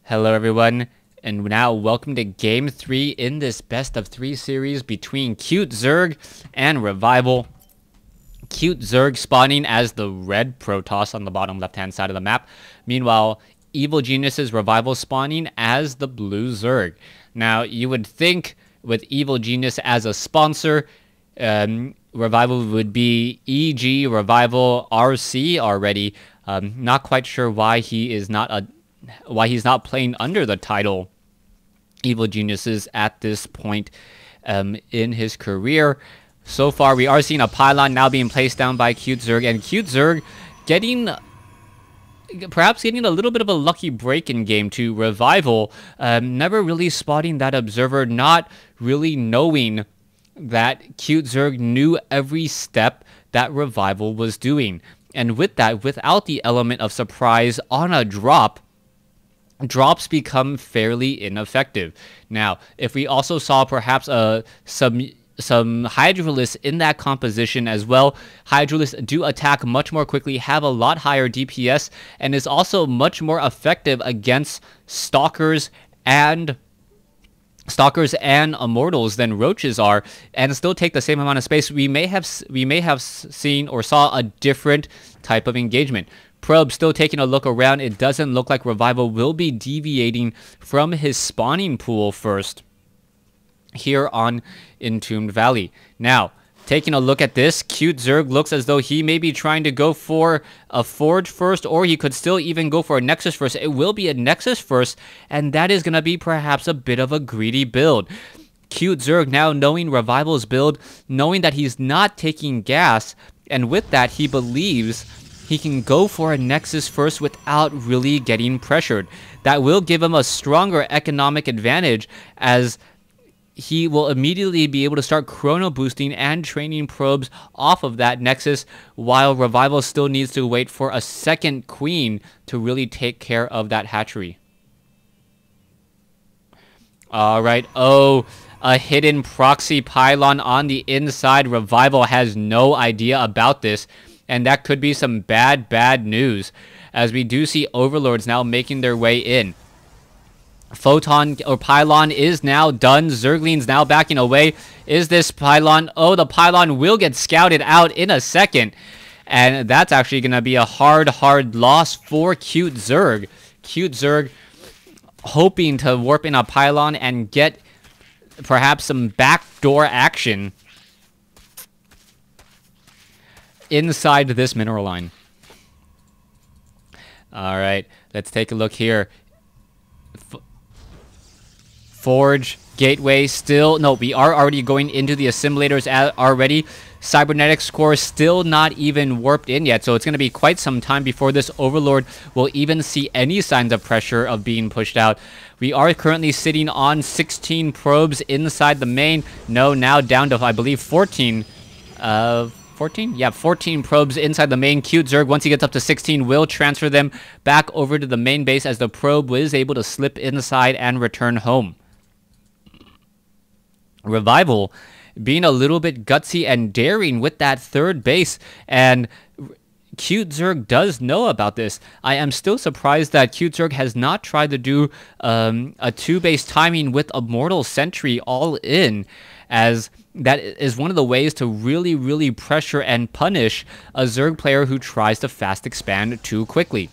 Hello everyone, and now welcome to Game 3 in this best of 3 series between CuteZerg and Revival. CuteZerg spawning as the red Protoss on the bottom left hand side of the map. Meanwhile, Evil Genius's Revival spawning as the blue Zerg. Now, you would think with Evil Genius as a sponsor, Revival would be EG Revival RC already. Not quite sure why he's not playing under the title Evil Geniuses at this point in his career. So far, we are seeing a pylon now being placed down by CuteZerg, and CuteZerg perhaps getting a little bit of a lucky break in game 2. Revival never really spotting that observer, not really knowing that CuteZerg knew every step that Revival was doing. And with that, without the element of surprise on a drops become fairly ineffective. Now, if we also saw perhaps some Hydralisks in that composition as well, Hydralisks do attack much more quickly, have a lot higher DPS, and is also much more effective against Stalkers and Immortals than Roaches are, and still take the same amount of space. We may have seen or saw a different type of engagement. Probe still taking a look around. It doesn't look like Revival will be deviating from his spawning pool first here on Entombed Valley. Now, taking a look at this, CuteZerg looks as though he may be trying to go for a Forge first, or he could still even go for a Nexus first. It will be a Nexus first, and that is going to be perhaps a bit of a greedy build. CuteZerg now knowing Revival's build, knowing that he's not taking gas, and with that, he believes he can go for a Nexus first without really getting pressured. That will give him a stronger economic advantage, as he will immediately be able to start chrono boosting and training probes off of that Nexus, while Revival still needs to wait for a second Queen to really take care of that hatchery. Alright, a hidden proxy pylon on the inside. Revival has no idea about this, and that could be some bad news, as we do see Overlords now making their way in. Photon or pylon is now done. Zergling's now backing away. Is this pylon? Oh, the pylon will get scouted out in a second, and that's actually going to be a hard loss for CuteZerg. CuteZerg hoping to warp in a pylon and get perhaps some backdoor action inside this mineral line. All right, let's take a look here. Forge, Gateway, still... No, we are already going into the assimilators already. Cybernetics core still not even warped in yet, so it's going to be quite some time before this Overlord will even see any signs of pressure of being pushed out. We are currently sitting on 16 probes inside the main. No, now down to, I believe, 14. 14? Yeah, 14 probes inside the main. CuteZerg, once he gets up to 16, will transfer them back over to the main base, as the probe was able to slip inside and return home. Revival being a little bit gutsy and daring with that third base, and CuteZerg does know about this. I am still surprised that CuteZerg has not tried to do a 2-base timing with Immortal Sentry all in, as that is one of the ways to really pressure and punish a Zerg player who tries to fast expand too quickly.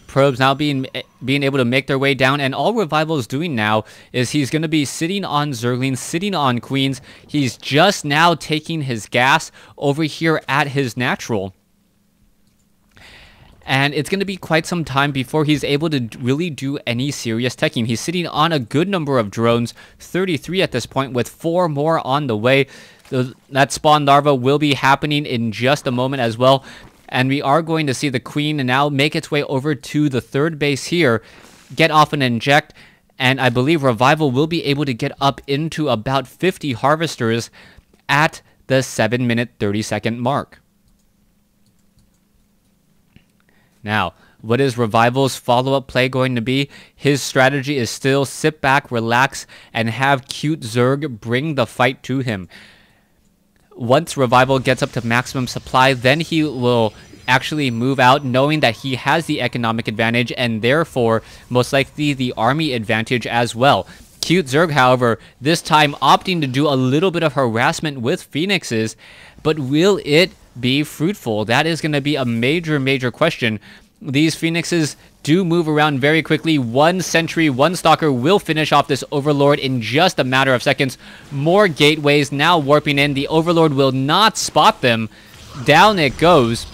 Probes now being able to make their way down, and all Revival is doing now is he's going to be sitting on Zerglings, sitting on Queens. He's just now taking his gas over here at his natural, and it's going to be quite some time before he's able to really do any serious teching. He's sitting on a good number of drones, 33 at this point, with 4 more on the way. That spawn larva will be happening in just a moment as well. And we are going to see the Queen now make its way over to the third base here, get off and inject, and I believe Revival will be able to get up into about 50 harvesters at the 7-minute 30-second mark. Now, what is Revival's follow-up play going to be? His strategy is still sit back, relax, and have CuteZerg bring the fight to him. Once Revival gets up to maximum supply, then he will actually move out, knowing that he has the economic advantage and therefore most likely the army advantage as well. CuteZerg, however, this time opting to do a little bit of harassment with Phoenixes, but will it be fruitful? That is going to be a major question. These Phoenixes do move around very quickly. One sentry, one stalker will finish off this Overlord in just a matter of seconds. More gateways now warping in. The Overlord will not spot them. Down it goes,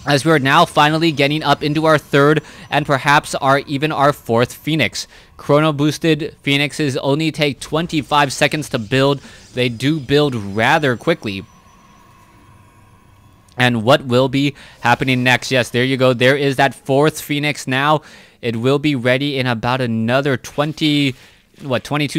as we're now finally getting up into our third and perhaps even our fourth Phoenix. Chrono boosted Phoenixes only take 25 seconds to build. They do build rather quickly. And what will be happening next? Yes, there you go. There is that fourth Phoenix now. It will be ready in about another 22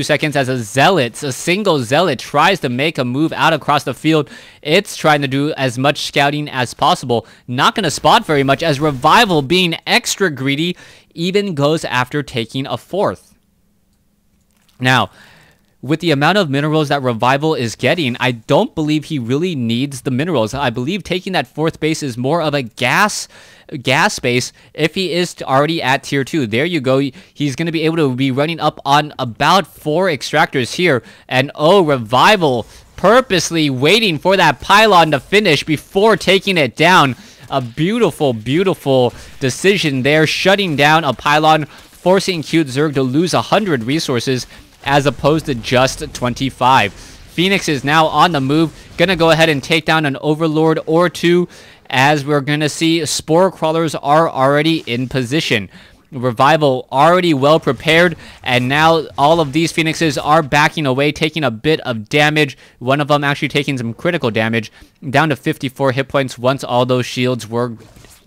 seconds as a single Zealot tries to make a move out across the field. It's trying to do as much scouting as possible. Not going to spot very much, as Revival, being extra greedy, even goes after taking a fourth. Now, with the amount of minerals that Revival is getting, I don't believe he really needs the minerals. I believe taking that fourth base is more of a gas base if he is already at tier 2. There you go. He's going to be able to be running up on about 4 extractors here. And oh, Revival purposely waiting for that pylon to finish before taking it down. A beautiful decision there, shutting down a pylon, forcing CuteZerg to lose 100 resources as opposed to just 25. Phoenix is now on the move, gonna go ahead and take down an Overlord or two, as we're gonna see Spore Crawlers are already in position. Revival already well prepared, and now all of these Phoenixes are backing away, taking a bit of damage. One of them actually taking some critical damage, down to 54 hit points once all those shields were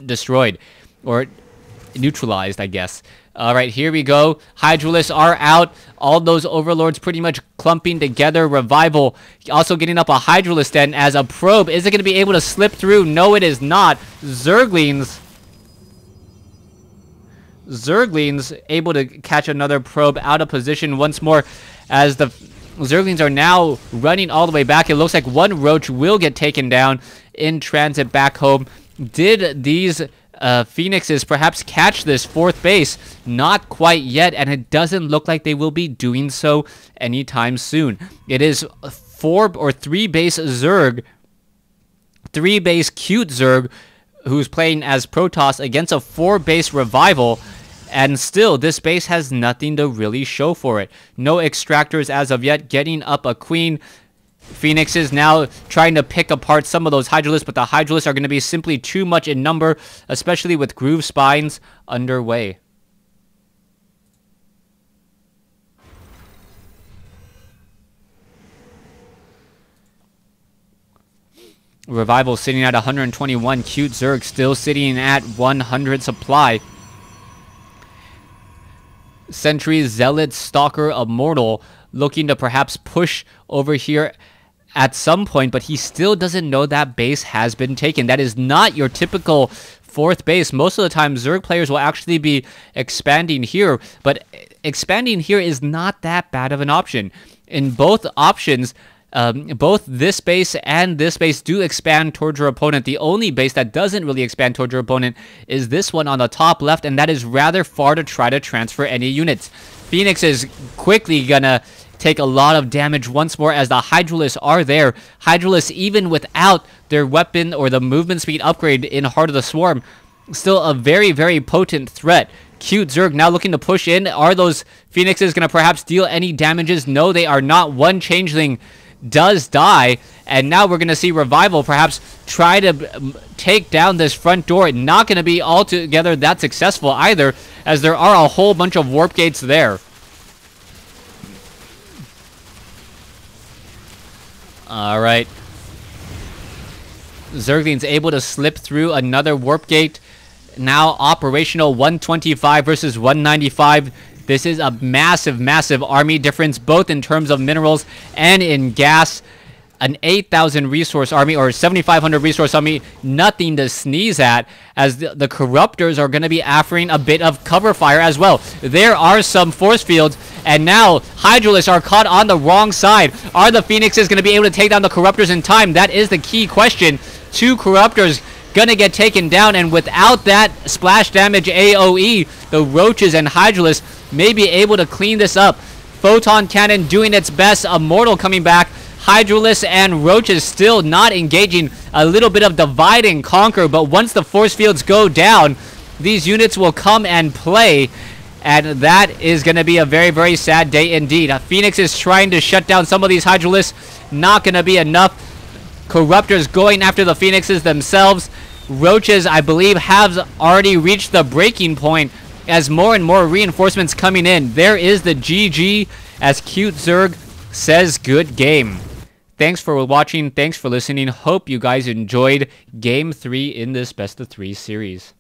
destroyed, or neutralized, I guess. All right, here we go. Hydralisks are out. All those Overlords pretty much clumping together. Revival also getting up a Hydralisk den as a probe. Is it going to be able to slip through? No, it is not. Zerglings able to catch another probe out of position once more, as the Zerglings are now running all the way back. It looks like one Roach will get taken down in transit back home. Did these Phoenixes perhaps catch this fourth base? Not quite yet, and it doesn't look like they will be doing so anytime soon. It is 4 or 3 base Zerg, 3 base CuteZerg, who's playing as Protoss against a 4 base Revival, and still this base has nothing to really show for it. No extractors as of yet. Getting up a queen. Phoenixes now trying to pick apart some of those Hydralisks, but the Hydralisks are going to be simply too much in number, especially with Groove Spines underway. Revival sitting at 121. CuteZerg still sitting at 100 supply. Sentry, Zealot, Stalker, Immortal looking to perhaps push over here at some point, but he still doesn't know that base has been taken. That is not your typical 4th base. Most of the time, Zerg players will actually be expanding here, but expanding here is not that bad of an option. In both options, both this base and this base do expand towards your opponent. The only base that doesn't really expand towards your opponent is this one on the top left, and that is rather far to try to transfer any units. Phoenix is quickly gonna take a lot of damage once more, as the Hydralisks are there. Hydralisks, even without their weapon or the movement speed upgrade in Heart of the Swarm, still a very potent threat. CuteZerg now looking to push in. Are those Phoenixes going to perhaps deal any damages? No, they are not. One Changeling does die, and now we're going to see Revival perhaps try to take down this front door. Not going to be altogether that successful either, as there are a whole bunch of warp gates there. Alright. Zergling's able to slip through another warp gate. Now operational. 125 versus 195. This is a massive army difference, both in terms of minerals and in gas. An 8,000 resource army, or 7,500 resource army, nothing to sneeze at, as the Corruptors are going to be offering a bit of cover fire as well. There are some force fields, and now Hydralisks are caught on the wrong side. Are the Phoenixes going to be able to take down the Corruptors in time? That is the key question. 2 Corruptors gonna get taken down, and without that splash damage AoE, the Roaches and Hydralisk may be able to clean this up. Photon Cannon doing its best, Immortal coming back, Hydralisk and Roaches still not engaging, a little bit of divide and conquer, but once the force fields go down, these units will come and play, and that is going to be a very, very sad day indeed. Phoenix is trying to shut down some of these Hydralisks, not going to be enough. Corruptors going after the Phoenixes themselves. Roaches, I believe, have already reached the breaking point as more and more reinforcements coming in. There is the GG, as CuteZerg says, good game. Thanks for watching. Thanks for listening. Hope you guys enjoyed Game 3 in this Best of 3 series.